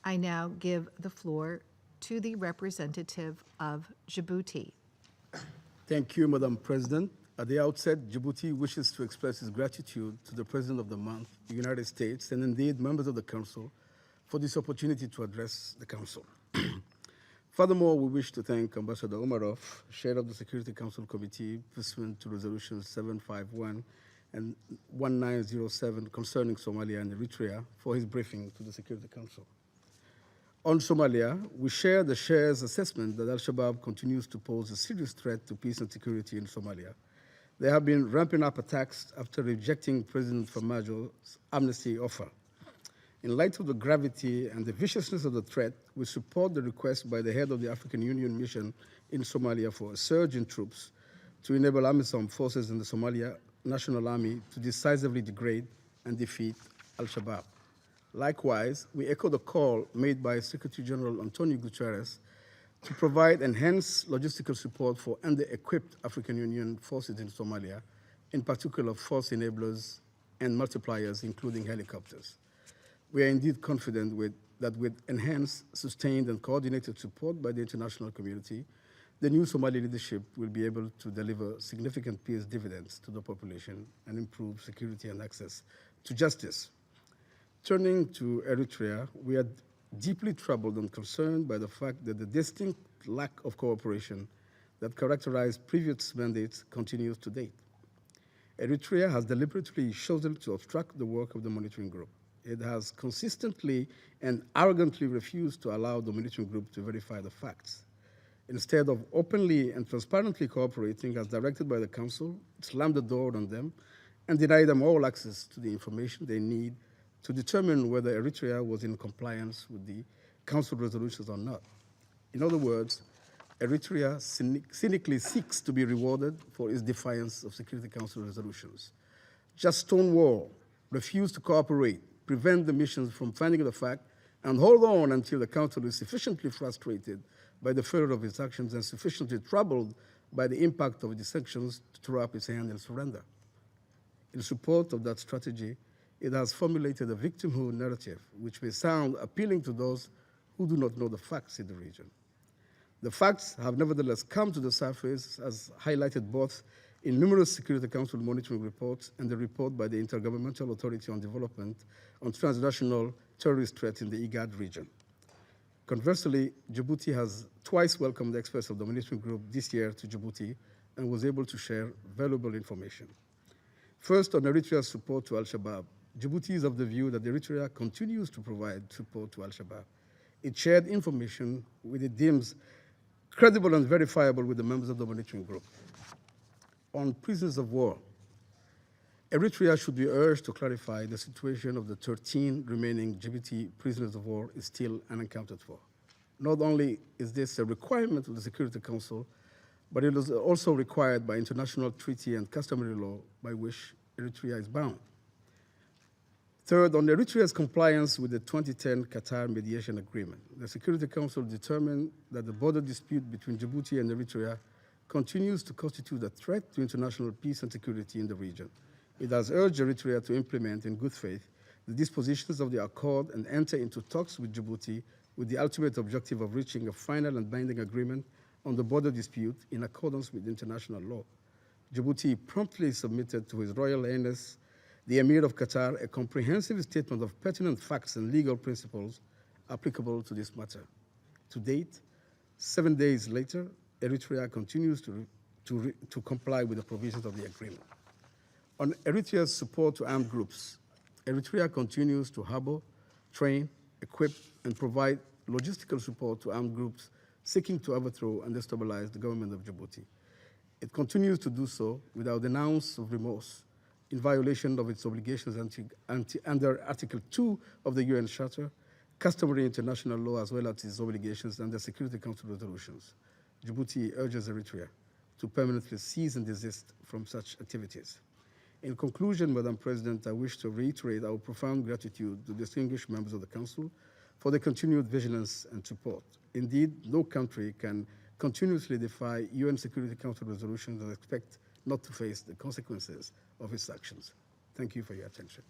I now give the floor to the representative of Djibouti. Thank you, Madam President. At the outset, Djibouti wishes to express its gratitude to the President of the Month, the United States, and indeed members of the Council for this opportunity to address the Council. Furthermore, we wish to thank Ambassador Umarov, Chair of the Security Council Committee, pursuant to Resolutions 751 and 1907 concerning Somalia and Eritrea, for his briefing to the Security Council. On Somalia, we share the Chair's assessment that Al-Shabaab continues to pose a serious threat to peace and security in Somalia. There have been ramping up attacks after rejecting President Farmajo's amnesty offer. In light of the gravity and the viciousness of the threat, we support the request by the head of the African Union mission in Somalia for a surge in troops to enable AMISOM forces in the Somalia National Army to decisively degrade and defeat Al-Shabaab. Likewise, we echo the call made by Secretary General Antonio Guterres to provide enhanced logistical support for under-equipped African Union forces in Somalia, in particular force enablers and multipliers, including helicopters. We are indeed confident that with enhanced, sustained, and coordinated support by the international community, the new Somali leadership will be able to deliver significant peace dividends to the population and improve security and access to justice. Turning to Eritrea, we are deeply troubled and concerned by the fact that the distinct lack of cooperation that characterized previous mandates continues to date. Eritrea has deliberately chosen to obstruct the work of the monitoring group. It has consistently and arrogantly refused to allow the monitoring group to verify the facts. Instead of openly and transparently cooperating as directed by the Council, it slammed the door on them and denied them all access to the information they need to determine whether Eritrea was in compliance with the Council resolutions or not. In other words, Eritrea cynically seeks to be rewarded for its defiance of Security Council resolutions. Just stonewall, refuse to cooperate, prevent the missions from finding the fact, and hold on until the Council is sufficiently frustrated by the failure of its actions and sufficiently troubled by the impact of the sanctions to throw up its hand and surrender. In support of that strategy, it has formulated a victimhood narrative, which may sound appealing to those who do not know the facts in the region. The facts have nevertheless come to the surface, as highlighted both in numerous Security Council monitoring reports and the report by the Intergovernmental Authority on Development on Transnational Terrorist Threats in the IGAD region. Conversely, Djibouti has twice welcomed the experts of the monitoring group this year to Djibouti and was able to share valuable information. First, on Eritrea's support to Al-Shabaab, Djibouti is of the view that Eritrea continues to provide support to Al-Shabaab. It shared information which it deems credible and verifiable with the members of the monitoring group. On prisoners of war, Eritrea should be urged to clarify the situation of the 13 remaining Djibouti prisoners of war is still unaccounted for. Not only is this a requirement of the Security Council, but it is also required by international treaty and customary law by which Eritrea is bound. Third, on Eritrea's compliance with the 2010 Qatar mediation agreement, the Security Council determined that the border dispute between Djibouti and Eritrea continues to constitute a threat to international peace and security in the region. It has urged Eritrea to implement in good faith the dispositions of the accord and enter into talks with Djibouti with the ultimate objective of reaching a final and binding agreement on the border dispute in accordance with international law. Djibouti promptly submitted to His Royal Highness the Emir of Qatar a comprehensive statement of pertinent facts and legal principles applicable to this matter. To date, 7 days later, Eritrea continues to comply with the provisions of the agreement. On Eritrea's support to armed groups, Eritrea continues to harbor, train, equip, and provide logistical support to armed groups seeking to overthrow and destabilize the government of Djibouti. It continues to do so without an ounce of remorse, in violation of its obligations under Article 2 of the UN Charter, customary international law, as well as its obligations under Security Council resolutions. Djibouti urges Eritrea to permanently cease and desist from such activities. In conclusion, Madam President, I wish to reiterate our profound gratitude to distinguished members of the Council for their continued vigilance and support. Indeed, no country can continuously defy UN Security Council resolutions and expect not to face the consequences of its actions. Thank you for your attention.